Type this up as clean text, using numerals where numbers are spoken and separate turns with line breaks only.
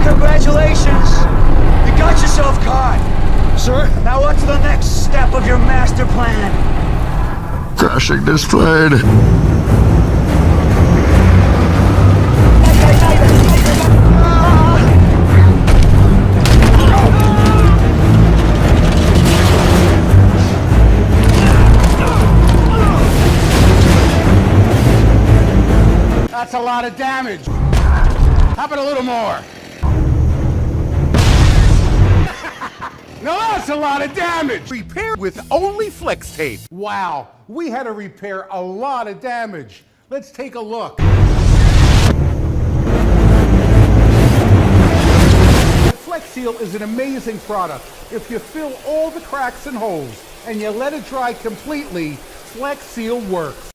Congratulations! You got yourself caught!
Sir?
Now what's the next step of your master plan?
Crashing this plane.
That's a lot of damage. How about a little more? No, that's a lot of damage. Repair with only flex tape. Wow, we had to repair a lot of damage. Let's take a look. Flex Seal is an amazing product. If you fill all the cracks and holes and you let it dry completely, Flex Seal works.